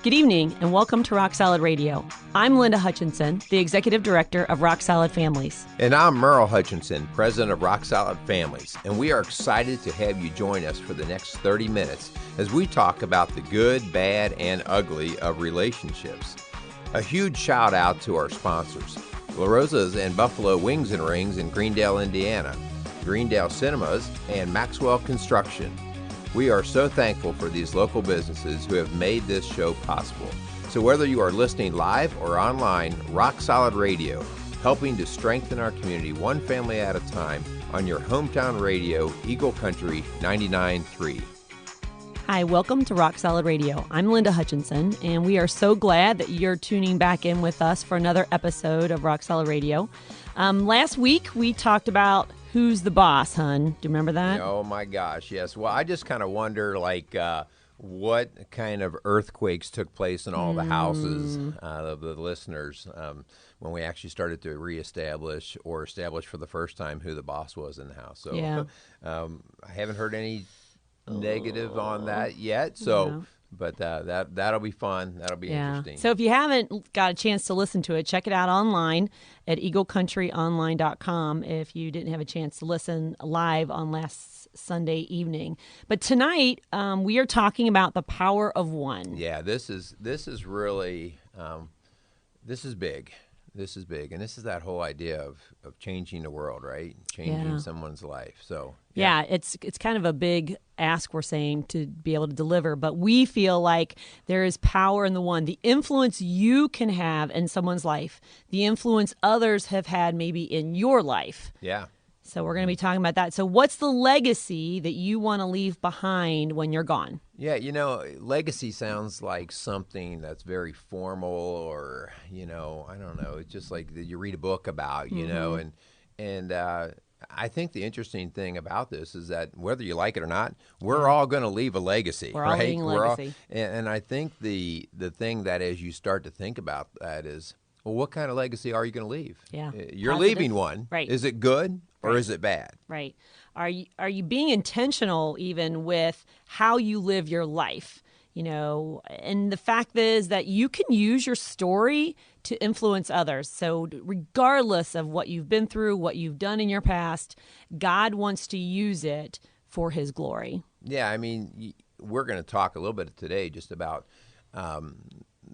Good evening, and welcome to Rock Solid Radio. I'm Linda Hutchinson, the Executive Director of Rock Solid Families. And I'm Merrill Hutchinson, President of Rock Solid Families, and we are excited to have you join us for the next 30 minutes as we talk about the good, bad, and ugly of relationships. A huge shout out to our sponsors, La Rosa's and Buffalo Wings and Rings in Greendale, Indiana, Greendale Cinemas, and Maxwell Construction. We are so thankful for these local businesses who have made this show possible. So whether you are listening live or online, Rock Solid Radio, helping to strengthen our community one family at a time on your hometown radio, Eagle Country 99.3. Hi, welcome to Rock Solid Radio. I'm Linda Hutchinson, and we are so glad that you're tuning back in with us for another episode of Rock Solid Radio. Last week, we talked about who's the boss, hun. Do you remember that? Oh, my gosh, yes. Well, I just kind of wonder, what kind of earthquakes took place in all the houses of the listeners when we actually started to reestablish or establish for the first time who the boss was in the house. So Yeah. I haven't heard any negative on that yet. So. No. But that'll be fun. That'll be interesting. So if you haven't got a chance to listen to it, check it out online at eaglecountryonline.com if you didn't have a chance to listen live on last Sunday evening. But tonight, we are talking about the power of one. Yeah, this is really, this is big. This is big. And this is that whole idea of changing the world, right? Changing someone's life. So Yeah, it's kind of a big ask, we're saying, to be able to deliver. But we feel like there is power in the one. The influence you can have in someone's life, the influence others have had maybe in your life. Yeah. So we're going to be talking about that. So what's the legacy that you want to leave behind when you're gone? Yeah, legacy sounds like something that's very formal or, I don't know. It's just like that you read a book about, and I think the interesting thing about this is that whether you like it or not, we're all going to leave a legacy, We're right? all leaving a legacy. And I think the thing that as you start to think about that is, well, what kind of legacy are you going to leave? Yeah. You're Positive. Leaving one. Right. Is it good or is it bad? Right. Are you being intentional even with how you live your life? And the fact is that you can use your story to influence others. So regardless of what you've been through, what you've done in your past, God wants to use it for his glory. Yeah, I mean, we're going to talk a little bit today just about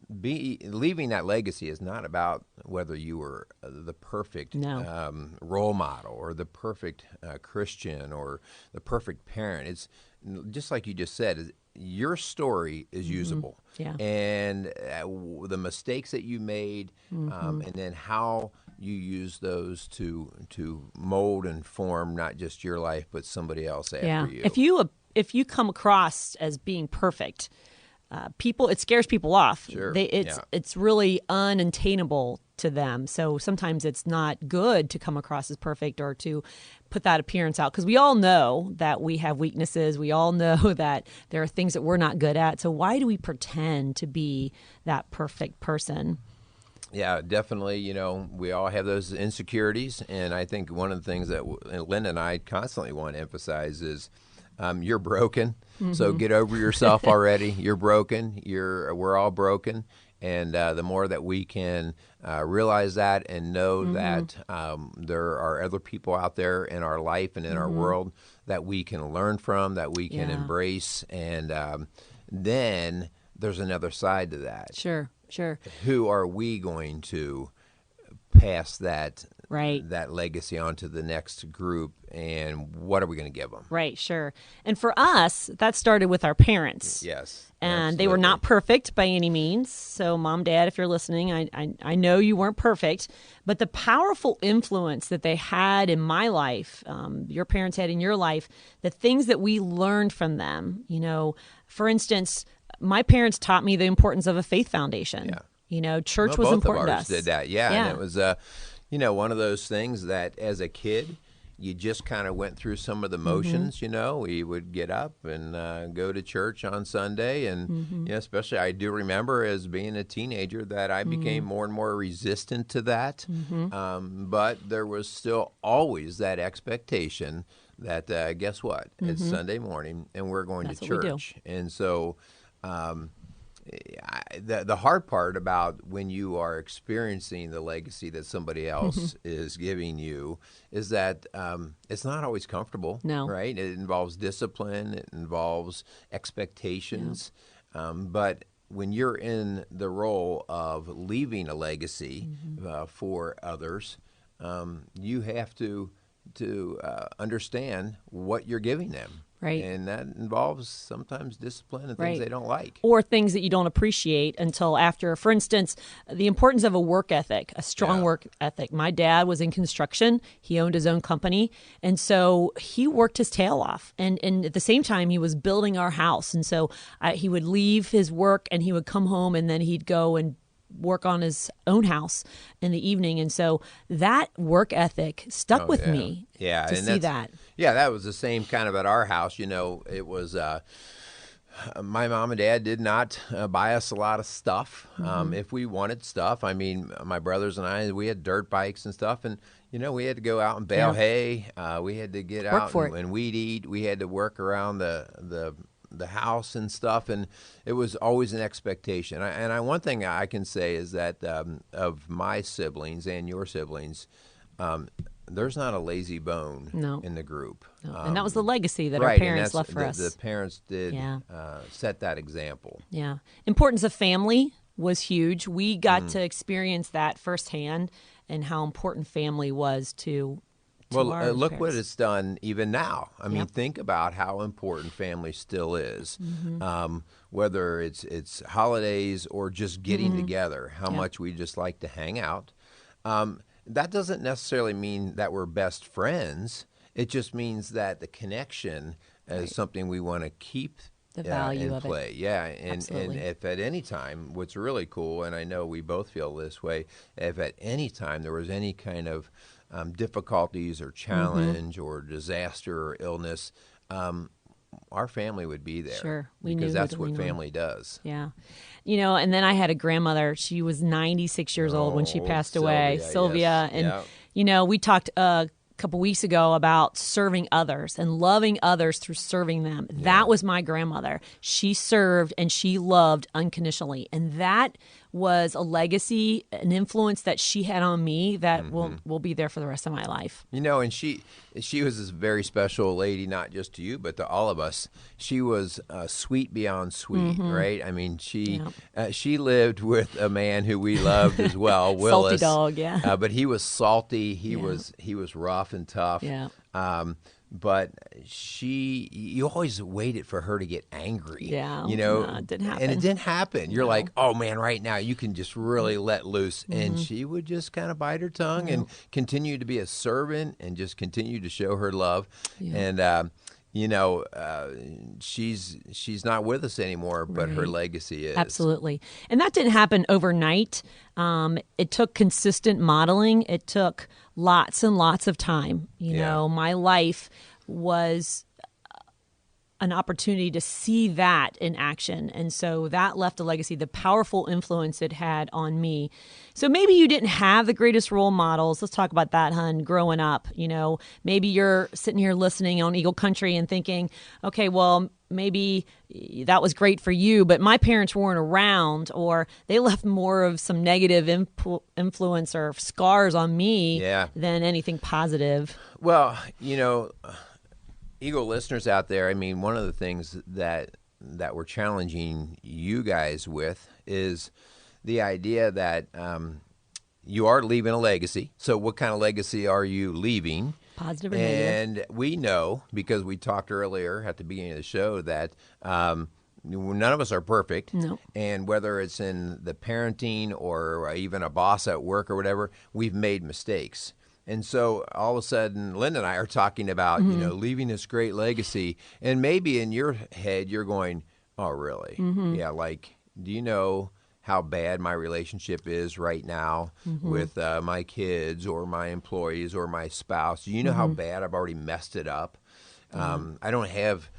leaving that legacy is not about whether you were the perfect role model or the perfect Christian or the perfect parent. It's just like you just said, your story is usable. Yeah. And the mistakes that you made and then how you use those to mold and form not just your life but somebody else after you. If you come across as being perfect, it scares people off. Sure. It's really unattainable to them. So sometimes it's not good to come across as perfect or to put that appearance out, because we all know that we have weaknesses. We all know that there are things that we're not good at. So why do we pretend to be that perfect person? Yeah, definitely. We all have those insecurities, and I think one of the things that Linda and I constantly want to emphasize is you're broken. So get over yourself already. You're broken. We're all broken. And the more that we can realize that and know that there are other people out there in our life and in our world that we can learn from, that we can embrace, and then there's another side to that. Sure. Who are we going to pass that legacy on to the next group, and what are we going to give them? Right, sure. And for us, that started with our parents. Yes. And absolutely. They were not perfect by any means. So Mom, Dad, if you're listening, I know you weren't perfect, but the powerful influence that they had in my life, your parents had in your life, the things that we learned from them, for instance, my parents taught me the importance of a faith foundation. Yeah. Church was important to us. Both of ours did that, and it was one of those things that as a kid, you just kind of went through some of the motions, We would get up and go to church on Sunday, and especially I do remember as being a teenager that I became more and more resistant to that, but there was still always that expectation that guess what? It's Sunday morning, and we're going That's to what we do. church. And so The hard part about when you are experiencing the legacy that somebody else is giving you is that it's not always comfortable, No. right? It involves discipline, it involves expectations, but when you're in the role of leaving a legacy for others, you have to understand what you're giving them. Right. And that involves sometimes discipline and things Right. they don't like. Or things that you don't appreciate until after. For instance, the importance of a work ethic, a strong work ethic. My dad was in construction. He owned his own company. And so he worked his tail off. And at the same time, he was building our house. And so he would leave his work and he would come home and then he'd go and work on his own house in the evening. And so that work ethic stuck with me to see that. Yeah, that was the same kind of at our house. You know, it was my mom and dad did not buy us a lot of stuff. If we wanted stuff, I mean, my brothers and I, we had dirt bikes and stuff. And, you know, we had to go out and bale hay. We had to get out and weed eat. We had to work around the house and stuff, and it was always an expectation. One thing I can say is that of my siblings and your siblings, there's not a lazy bone in the group. No. And that was the legacy that right, our parents left for us. The parents did set that example. Yeah. Importance of family was huge. We got to experience that firsthand and how important family was to Well, look what it's done even now. I mean, think about how important family still is, whether it's holidays or just getting together, how much we just like to hang out. That doesn't necessarily mean that we're best friends. It just means that the connection is something we want to keep the value of play. it. Yeah, and if at any time, what's really cool, and I know we both feel this way, if at any time there was any kind of difficulties or challenge or disaster or illness, our family would be there. Sure. Because that's what family does. Yeah. You know, and then I had a grandmother. She was 96 years old when she passed away, Sylvia. Yes. And, you know, we talked a couple weeks ago about serving others and loving others through serving them. Yeah. That was my grandmother. She served and she loved unconditionally. And that was a legacy, an influence that she had on me that will be there for the rest of my life. You know, and she was this very special lady, not just to you, but to all of us. She was sweet beyond sweet, right? I mean, she lived with a man who we loved as well, Willis. Salty dog, but he was salty. He was rough and tough. Yeah. But you always waited for her to get angry. Yeah. You know, it didn't happen. And it didn't happen. You're like, oh man, right now you can just really let loose. And she would just kind of bite her tongue and continue to be a servant and just continue to show her love. Yeah. And, you know, she's not with us anymore, but her legacy is. Absolutely. And that didn't happen overnight. It took consistent modeling. It took lots and lots of time. You know, my life was an opportunity to see that in action. And so that left a legacy, the powerful influence it had on me. So maybe you didn't have the greatest role models. Let's talk about that, hun, growing up. You know, maybe you're sitting here listening on Eagle Country and thinking, okay, well, maybe that was great for you, but my parents weren't around, or they left more of some negative influence or scars on me than anything positive. Well, you know, Eagle listeners out there, I mean, one of the things that we're challenging you guys with is the idea that you are leaving a legacy. So what kind of legacy are you leaving? Positive or negative? And we know, because we talked earlier at the beginning of the show, that none of us are perfect. No. And whether it's in the parenting or even a boss at work or whatever, we've made mistakes. And so all of a sudden, Linda and I are talking about, you know, leaving this great legacy. And maybe in your head, you're going, oh, really? Yeah, like, do you know how bad my relationship is right now with my kids or my employees or my spouse? Do you know how bad I've already messed it up? I don't have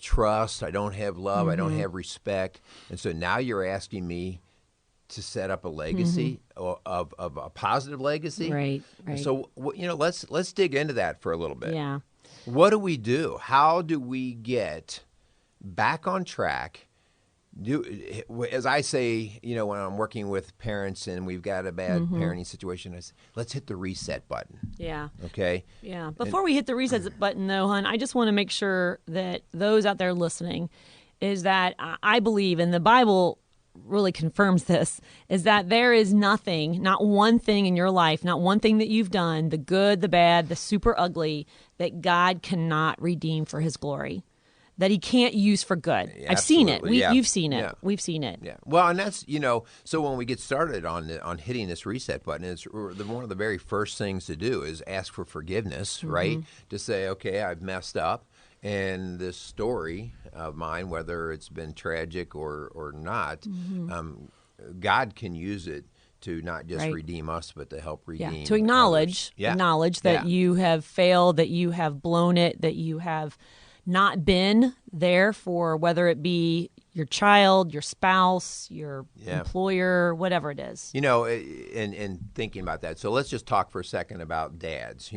trust. I don't have love. I don't have respect. And so now you're asking me to set up a legacy of a positive legacy. Right. So, you know, let's dig into that for a little bit. Yeah. What do we do? How do we get back on track as I say, when I'm working with parents and we've got a bad parenting situation, I say, let's hit the reset button. Yeah. Okay. Yeah. Before we hit the reset button, though, hon, I just want to make sure that those out there listening is that I believe, and the Bible really confirms this, is that there is nothing, not one thing in your life, not one thing that you've done, the good, the bad, the super ugly, that God cannot redeem for his glory, that he can't use for good. Yeah, I've seen it. absolutely. You've seen it. Yeah. We've seen it. Yeah. Well, and that's, so when we get started on hitting this reset button, it's one of the very first things to do is ask for forgiveness, right? To say, okay, I've messed up, and this story of mine, whether it's been tragic or not, God can use it to not just redeem us, but to help redeem to acknowledge that you have failed, that you have blown it, that you have not been there for whether it be your child, your spouse, your employer, whatever it is. And thinking about that, so let's just talk for a second about dads.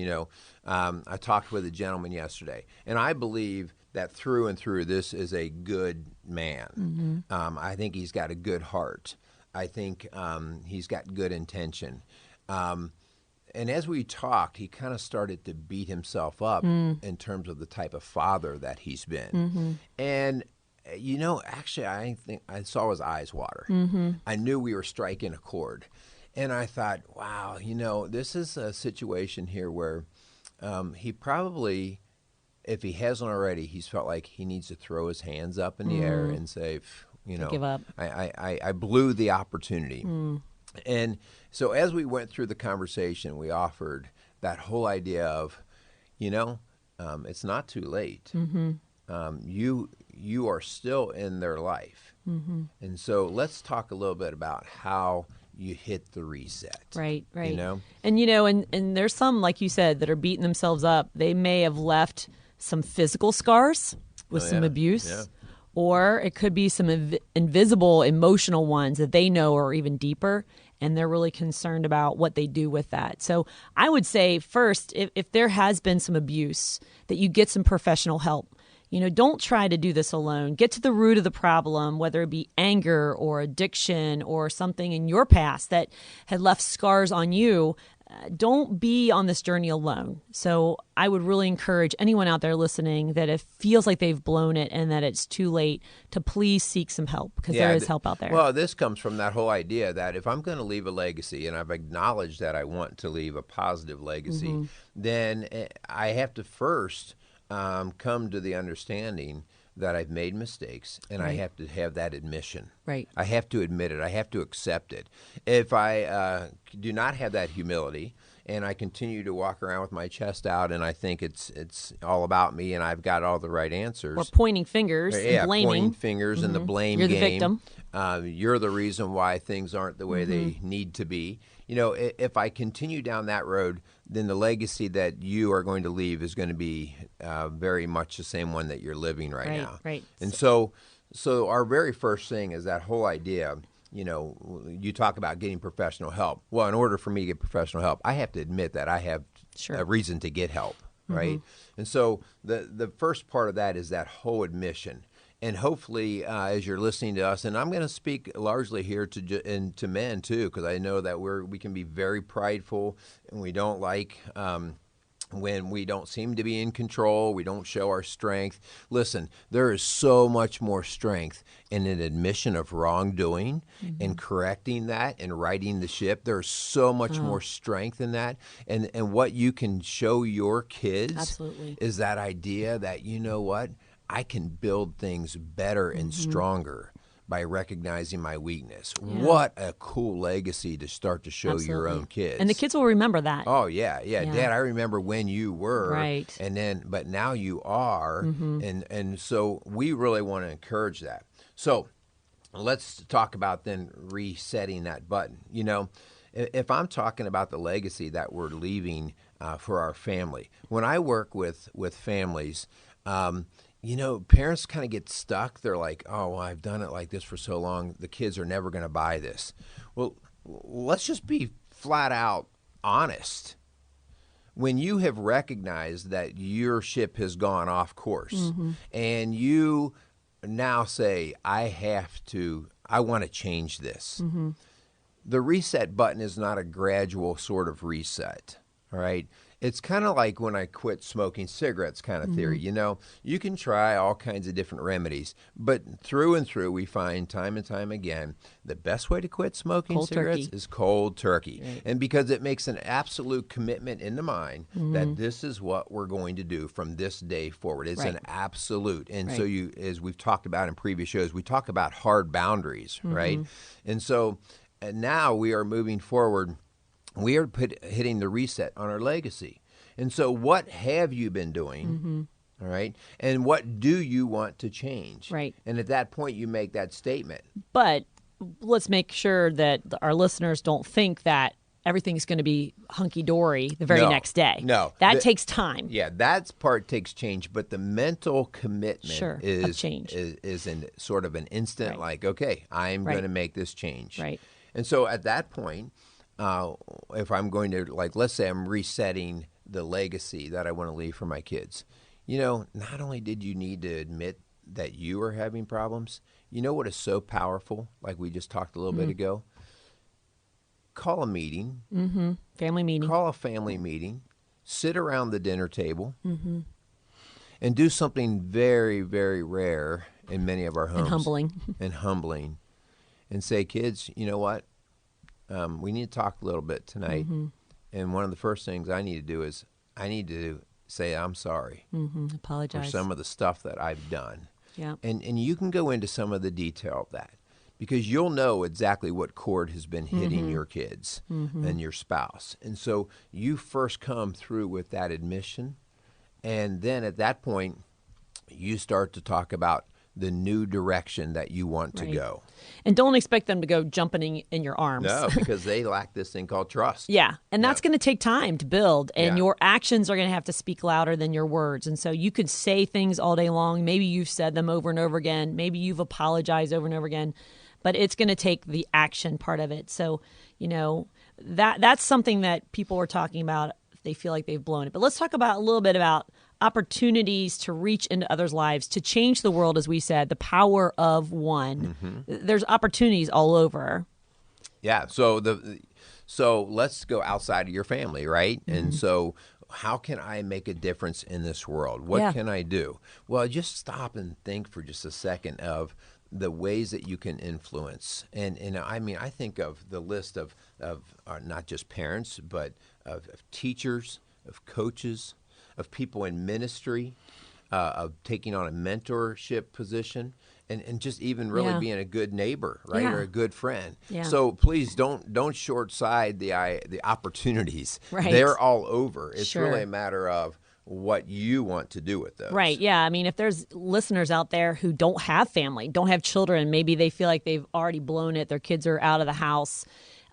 I talked with a gentleman yesterday, and I believe that through and through, this is a good man. I think he's got a good heart. I think he's got good intention. And as we talked, he kind of started to beat himself up in terms of the type of father that he's been. And, actually, I think I saw his eyes water. I knew we were striking a chord. And I thought, wow, this is a situation here where he probably, if he hasn't already, he's felt like he needs to throw his hands up in the air and say, give up. I blew the opportunity. And so as we went through the conversation, we offered that whole idea of, it's not too late. You are still in their life. And so let's talk a little bit about how you hit the reset. Right. And there's some, like you said, that are beating themselves up. They may have left some physical scars with some abuse. Yeah. Or it could be some invisible emotional ones that they know are even deeper, and they're really concerned about what they do with that. So I would say first, if there has been some abuse, that you get some professional help. Don't try to do this alone. Get to the root of the problem, whether it be anger or addiction or something in your past that had left scars on you. Don't be on this journey alone. So I would really encourage anyone out there listening that it feels like they've blown it and that it's too late to please seek some help, because there is help out there. Well, this comes from that whole idea that if I'm going to leave a legacy, and I've acknowledged that I want to leave a positive legacy, then I have to first come to the understanding that I've made mistakes, and I have to have that admission. Right. I have to admit it. I have to accept it. If I do not have that humility, and I continue to walk around with my chest out, and I think it's all about me, and I've got all the right answers, or pointing fingers, and blaming, pointing fingers, and the blame You're game. the victim. You're the reason why things aren't the way they need to be. If I continue down that road, then the legacy that you are going to leave is going to be very much the same one that you're living right now. Right. And so our very first thing is that whole idea. You talk about getting professional help. Well, in order for me to get professional help, I have to admit that I have a reason to get help, right? And so the first part of that is that whole admission. And hopefully, as you're listening to us, and I'm going to speak largely here to men too, because I know that we can be very prideful, and we don't like when we don't seem to be in control. We don't show our strength. Listen, there is so much more strength in an admission of wrongdoing and correcting that and righting the ship. There's so much more strength in that, and what you can show your kids is that idea that, you know what, I can build things better and stronger by recognizing my weakness. Yeah. What a cool legacy to start to show your own kids. And the kids will remember that. Oh, yeah. Dad, I remember when you were. Right. But now you are. And so we really want to encourage that. So let's talk about then resetting that button. If I'm talking about the legacy that we're leaving for our family, when I work with families, parents kind of get stuck. They're like, oh, well, I've done it like this for so long. The kids are never going to buy this. Well, let's just be flat out honest. When you have recognized that your ship has gone off course and you now say, I want to change this. The reset button is not a gradual sort of reset, all right? It's kind of like when I quit smoking cigarettes kind of theory. You know, you can try all kinds of different remedies, but through and through we find time and time again the best way to quit smoking Cold cigarettes turkey. is cold turkey. Right. And because it makes an absolute commitment in the mind that this is what we're going to do from this day forward. It's Right. an absolute. And so Right. you, as we've talked about in previous shows, we talk about hard boundaries, right? And so now we are moving forward. We are hitting the reset on our legacy. And so what have you been doing, all right? And what do you want to change? Right. And at that point, you make that statement. But let's make sure that our listeners don't think that everything's going to be hunky-dory the very No, next day. no. That takes time. Yeah, that part takes change, but the mental commitment Sure, of is change. is in sort of an instant, Right. like, okay, I'm Right. going to make this change. Right. And so at that point, if I'm going to, like, let's say I'm resetting the legacy that I want to leave for my kids, you know, not only did you need to admit that you are having problems, you know what is so powerful, like we just talked a little bit ago? Call a meeting. Family meeting. Call a family meeting, sit around the dinner table, and do something very, very rare in many of our homes. And humbling. And say, kids, you know what? We need to talk a little bit tonight. And one of the first things I need to do is I need to say I'm sorry for Apologize. some of the stuff that I've done. Yeah. And you can go into some of the detail of that because you'll know exactly what chord has been hitting your kids and your spouse. And so you first come through with that admission, and then at that point, you start to talk about the new direction that you want to Right. go. And don't expect them to go jumping in your arms. No, because they lack this thing called trust. Yeah, and that's going to take time to build, and Yeah. your actions are going to have to speak louder than your words. And so you could say things all day long. Maybe you've said them over and over again. Maybe you've apologized over and over again, but it's going to take the action part of it. So, you know, that's something that people are talking about. They feel like they've blown it. But let's talk about a little bit about opportunities to reach into others' lives, to change the world, as we said, the power of one. There's opportunities all over. Yeah. So let's go outside of your family, right? And so how can I make a difference in this world? What Yeah. can I do? Well, just stop and think for just a second of the ways that you can influence. And I mean, I think of the list of not just parents, but of teachers, of coaches, of people in ministry, of taking on a mentorship position, and just even really Yeah. being a good neighbor, right, Yeah. or a good friend. Yeah. So please don't short side the opportunities. Right. They're all over. It's Sure. really a matter of what you want to do with those. Right. Yeah. I mean, if there's listeners out there who don't have family, don't have children, maybe they feel like they've already blown it, their kids are out of the house.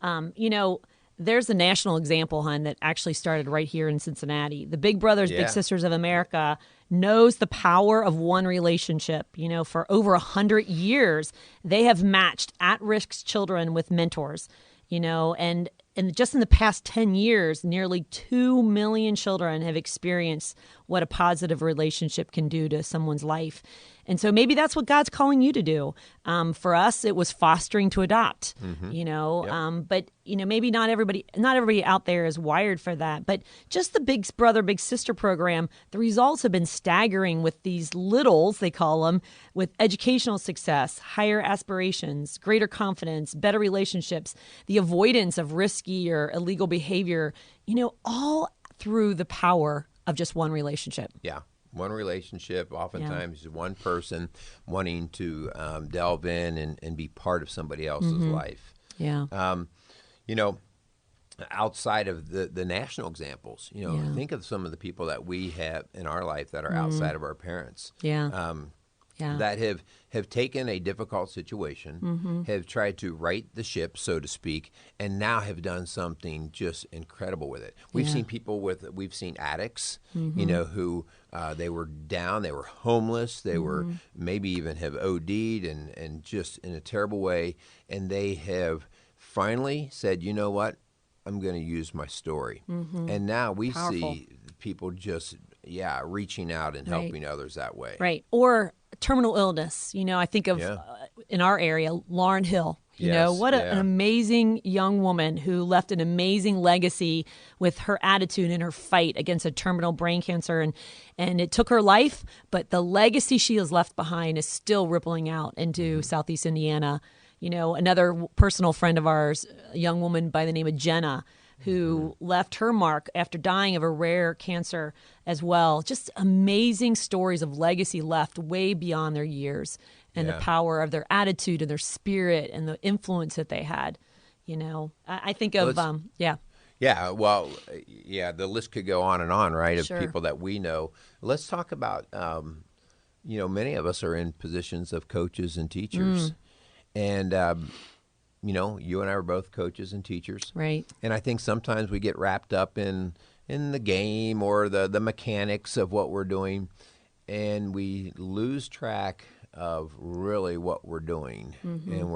You know, there's a national example, hon, that actually started right here in Cincinnati. The Big Brothers, Yeah. Big Sisters of America knows the power of one relationship. You know, for over 100 years, they have matched at-risk children with mentors, you know, and just in the past 10 years, nearly 2 million children have experienced what a positive relationship can do to someone's life. And so maybe that's what God's calling you to do. For us, it was fostering to adopt, you know, but, you know, maybe not everybody out there is wired for that. But just the Big Brother, Big Sister program, the results have been staggering with these littles, they call them, with educational success, higher aspirations, greater confidence, better relationships, the avoidance of risky or illegal behavior, you know, all through the power of just one relationship. Yeah. One relationship, oftentimes one person wanting to delve in and be part of somebody else's life. Yeah. You know, outside of the national examples, you know, Yeah. think of some of the people that we have in our life that are outside of our parents. Yeah. Yeah. That have taken a difficult situation, have tried to right the ship, so to speak, and now have done something just incredible with it. We've Yeah. seen people we've seen addicts, you know, who they were down, they were homeless, they were maybe even have OD'd and just in a terrible way, and they have finally said, you know what, I'm going to use my story. And now we Powerful. see people just, reaching out and Right. helping others that way. Right. Or terminal illness. I think of Yeah. In our area, Lauren Hill. Yes, What yeah. an amazing young woman who left an amazing legacy with her attitude and her fight against a terminal brain cancer. And it took her life, but the legacy she has left behind is still rippling out into Southeast Indiana. Another personal friend of ours, a young woman by the name of Jenna, who left her mark after dying of a rare cancer as well. Just amazing stories of legacy left way beyond their years and the power of their attitude and their spirit and the influence that they had. I think of, Yeah, well, the list could go on and on, right, of Sure. people that we know. Let's talk about, many of us are in positions of coaches and teachers. And, you and I were both coaches and teachers. Right. And I think sometimes we get wrapped up in the game or the mechanics of what we're doing, and we lose track of really what we're doing. And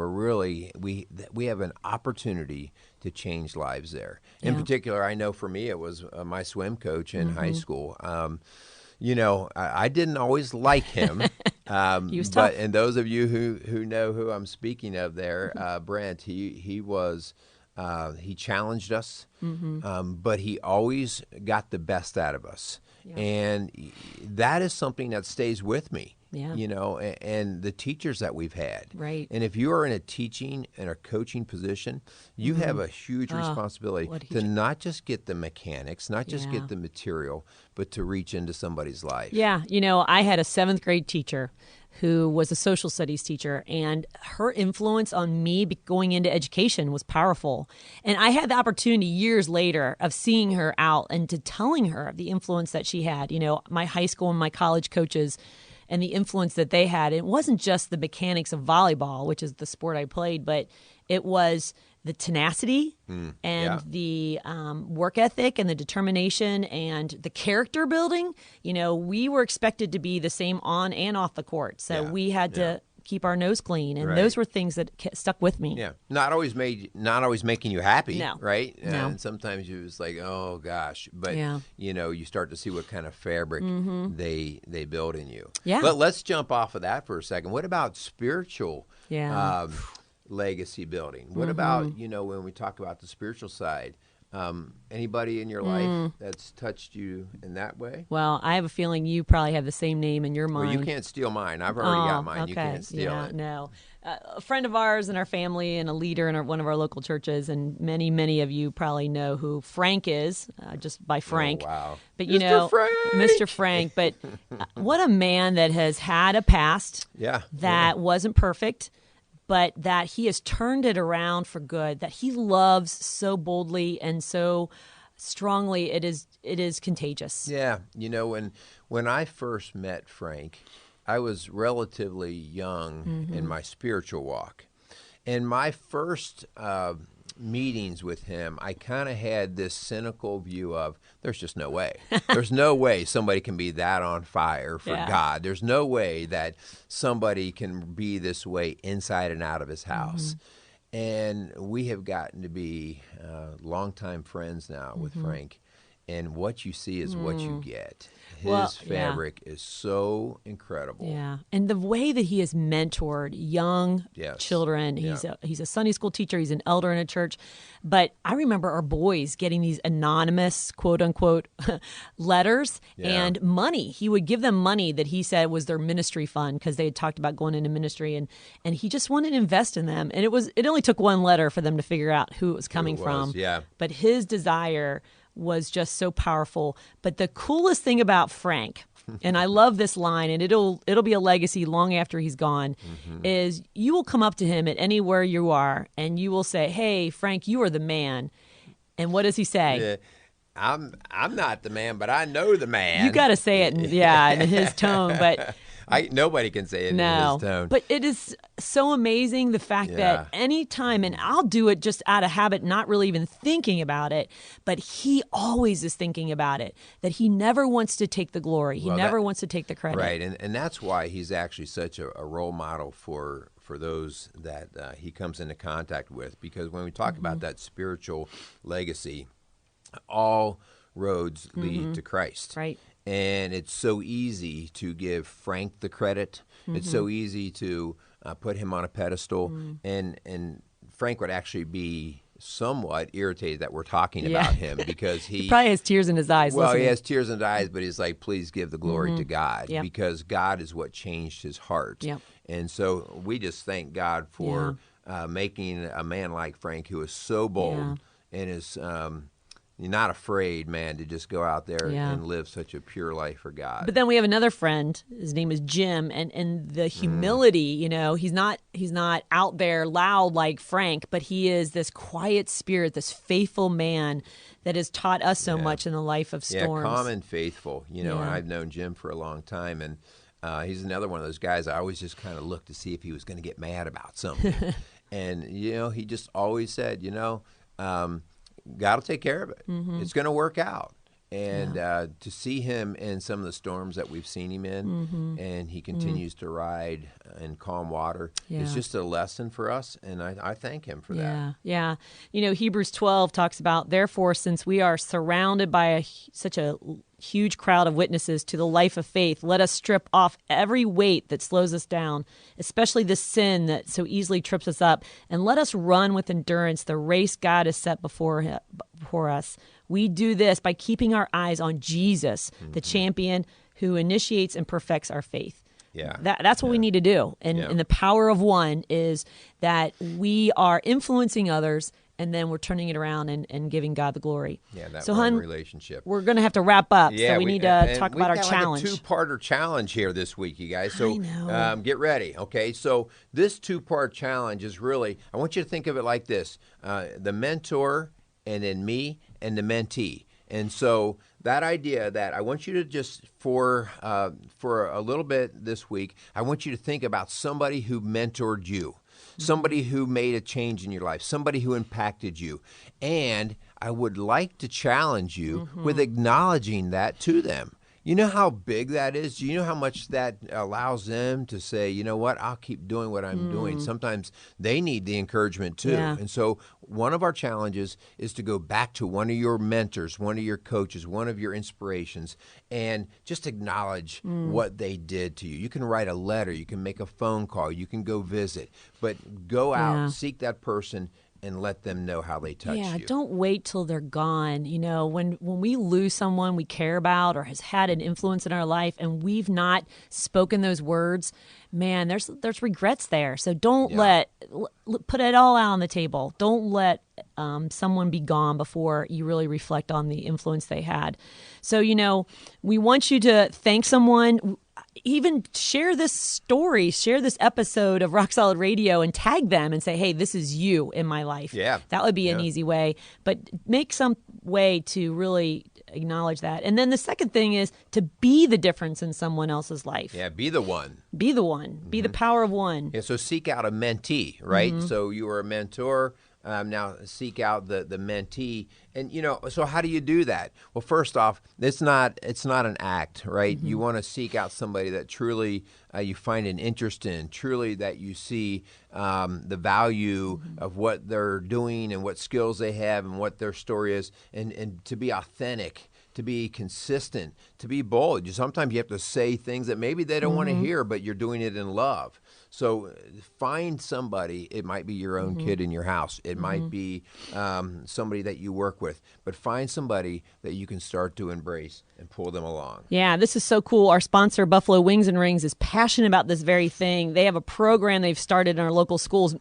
we have an opportunity to change lives there. In particular, I know for me it was my swim coach in high school. I didn't always like him. He was tough. And those of you who know who I'm speaking of there, Brent, he was he challenged us, but he always got the best out of us. Yeah. And that is something that stays with me. Yeah. And the teachers that we've had. Right. And if you are in a teaching and a coaching position, you have a huge responsibility to not just get the mechanics, not just get the material, but to reach into somebody's life. Yeah. I had a 7th grade teacher who was a social studies teacher, and her influence on me going into education was powerful. And I had the opportunity years later of seeing her out and to telling her of the influence that she had. My high school and my college coaches and the influence that they had. It wasn't just the mechanics of volleyball, which is the sport I played, but it was the tenacity and the work ethic and the determination and the character building. We were expected to be the same on and off the court. So we had to keep our nose clean. And those were things that stuck with me. Yeah. Not always making you happy, No. right? No. And sometimes you was like, oh gosh. But Yeah. you start to see what kind of fabric they build in you. Yeah. But let's jump off of that for a second. What about spiritual Yeah. legacy building? What about, when we talk about the spiritual side, anybody in your life that's touched you in that way? Well, I have a feeling you probably have the same name in your mind. Well, you can't steal mine. I've already got mine. Okay. You can't steal yeah, it. No. A friend of ours in our family and a leader in one of our local churches, and many, many of you probably know who Frank is, just by Frank. Oh, wow. But Mr. Frank! Mr. Frank. But what a man that has had a past that wasn't perfect, but that he has turned it around for good, that he loves so boldly and so strongly. It is contagious. Yeah. When I first met Frank, I was relatively young in my spiritual walk. And my first meetings with him, I kind of had this cynical view of, there's just no way. There's no way somebody can be that on fire for God. There's no way that somebody can be this way inside and out of his house. And we have gotten to be longtime friends now with Frank. And what you see is what you get. His fabric is so incredible. Yeah, and the way that he has mentored young children. He's a Sunday school teacher. He's an elder in a church. But I remember our boys getting these anonymous, quote unquote, letters and money. He would give them money that he said was their ministry fund because they had talked about going into ministry, and he just wanted to invest in them. And it only took one letter for them to figure out who it was coming from. Yeah. But his desire was just so powerful. But the coolest thing about Frank, and I love this line, and it'll be a legacy long after he's gone, is you will come up to him at anywhere you are, and you will say, "Hey, Frank, you are the man." And what does he say? I'm not the man, but I know the man. You got to say it, in his tone, but. Nobody can say it in his tone. But it is so amazing the fact that any time, and I'll do it just out of habit, not really even thinking about it, but he always is thinking about it, that he never wants to take the glory. He never wants to take the credit. Right, and that's why he's actually such a role model for those that he comes into contact with. Because when we talk about that spiritual legacy, all roads lead to Christ. Right. And it's so easy to give Frank the credit. It's so easy to put him on a pedestal. And Frank would actually be somewhat irritated that we're talking about him because he probably has tears in his eyes. Well, listening. He has tears in his eyes, but he's like, please give the glory to God because God is what changed his heart. Yep. And so we just thank God for making a man like Frank who is so bold and is not afraid, man, to just go out there and live such a pure life for God. But then we have another friend. His name is Jim, and the humility. He's not out there loud like Frank, but he is this quiet spirit, this faithful man that has taught us so much in the life of storms. Yeah, calm and faithful. And I've known Jim for a long time, and he's another one of those guys I always just kind of looked to see if he was going to get mad about something. And he just always said, God will take care of it. It's going to work out. And to see him in some of the storms that we've seen him in, and he continues to ride in calm water, it's just a lesson for us, and I thank him for that. Yeah. Hebrews 12 talks about, therefore, since we are surrounded by such a huge crowd of witnesses to the life of faith, let us strip off every weight that slows us down, especially the sin that so easily trips us up, and let us run with endurance the race God has set before us. We do this by keeping our eyes on Jesus, the champion who initiates and perfects our faith. Yeah, that's what we need to do. And the power of one is that we are influencing others, and then we're turning it around and giving God the glory. Yeah, that so, one relationship. We're going to have to wrap up, so we need to talk about our challenge. We've got like a two-parter challenge here this week, you guys. So get ready, okay? So this two-part challenge is really, I want you to think of it like this. The mentor, and then me, and the mentee. And so that idea that I want you to just, for a little bit this week, I want you to think about somebody who mentored you, somebody who made a change in your life, somebody who impacted you. And I would like to challenge you with acknowledging that to them. You know how big that is? Do you know how much that allows them to say, you know what, I'll keep doing what I'm doing? Sometimes they need the encouragement too. Yeah. And so one of our challenges is to go back to one of your mentors, one of your coaches, one of your inspirations, and just acknowledge what they did to you. You can write a letter, you can make a phone call, you can go visit, but go out, seek that person, and let them know how they touched you. Yeah, don't wait till they're gone. When we lose someone we care about or has had an influence in our life and we've not spoken those words, man, there's regrets there. So don't put it all out on the table. Don't let someone be gone before you really reflect on the influence they had. So, we want you to thank someone. Even share this story, share this episode of Rock Solid Radio and tag them and say, hey, this is you in my life. Yeah. That would be an easy way. But make some way to really acknowledge that. And then the second thing is to be the difference in someone else's life. Yeah, be the one. Be the one. Be the power of one. Yeah, so seek out a mentee, right? So you are a mentor. Now seek out the mentee, and so how do you do that? Well, first off, it's not an act, right? You want to seek out somebody that truly you find an interest in, truly that you see the value of what they're doing and what skills they have and what their story is, and to be authentic, to be consistent, to be bold. Sometimes you have to say things that maybe they don't want to hear, but you're doing it in love. So find somebody. It might be your own kid in your house. It might be somebody that you work with. But find somebody that you can start to embrace and pull them along. Yeah, this is so cool. Our sponsor, Buffalo Wings and Rings, is passionate about this very thing. They have a program they've started in our local schools.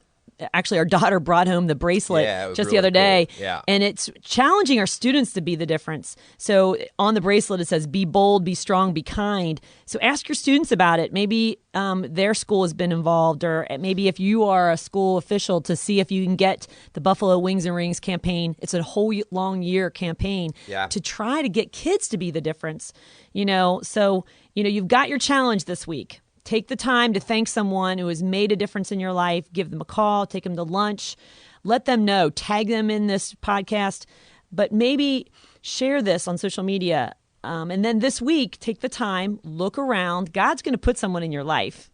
Actually, our daughter brought home the bracelet just really the other day. Cool. Yeah. And it's challenging our students to be the difference. So on the bracelet, it says, be bold, be strong, be kind. So ask your students about it. Maybe their school has been involved, or maybe if you are a school official, to see if you can get the Buffalo Wings and Rings campaign. It's a whole long year campaign to try to get kids to be the difference. So you've got your challenge this week. Take the time to thank someone who has made a difference in your life. Give them a call, take them to lunch, let them know, tag them in this podcast, but maybe share this on social media. And then this week, take the time, look around. God's going to put someone in your life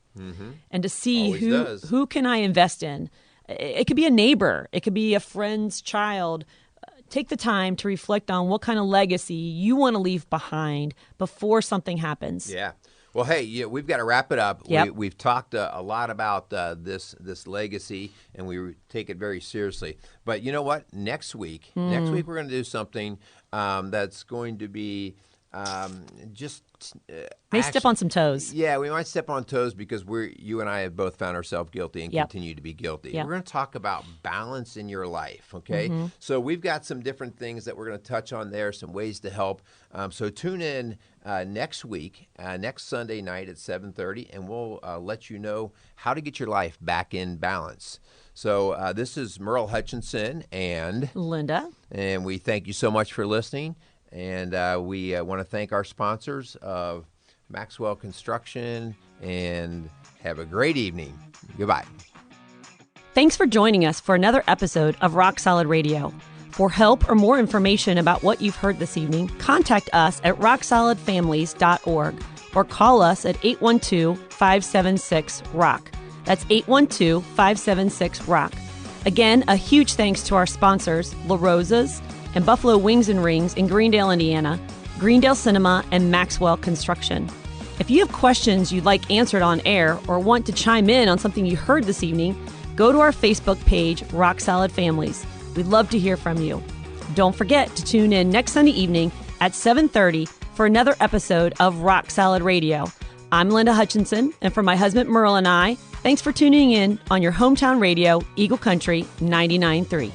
and to see who can I invest in. It could be a neighbor. It could be a friend's child. take the time to reflect on what kind of legacy you want to leave behind before something happens. Yeah. Well, hey, we've got to wrap it up. Yep. We've talked a lot about this legacy, and we take it very seriously. But you know what? Next week we're going to do something that's going to be just May step on some toes. Yeah, we might step on toes because you and I have both found ourselves guilty and continue to be guilty. Yep. We're going to talk about balance in your life, okay? So we've got some different things that we're going to touch on there, some ways to help. So tune in next week, next Sunday night at 7:30, and we'll let you know how to get your life back in balance. So this is Merrill Hutchinson and Linda. And we thank you so much for listening. And we want to thank our sponsors of Maxwell Construction, and have a great evening. Goodbye. Thanks for joining us for another episode of Rock Solid Radio. For help or more information about what you've heard this evening, contact us at rocksolidfamilies.org or call us at 812-576-ROCK. That's 812-576-ROCK. Again, a huge thanks to our sponsors, La Rosa's and Buffalo Wings and Rings in Greendale, Indiana, Greendale Cinema, and Maxwell Construction. If you have questions you'd like answered on air or want to chime in on something you heard this evening, go to our Facebook page, Rock Solid Families. We'd love to hear from you. Don't forget to tune in next Sunday evening at 7:30 for another episode of Rock Solid Radio. I'm Linda Hutchinson, and for my husband Merrill and I, thanks for tuning in on your hometown radio, Eagle Country 99.3.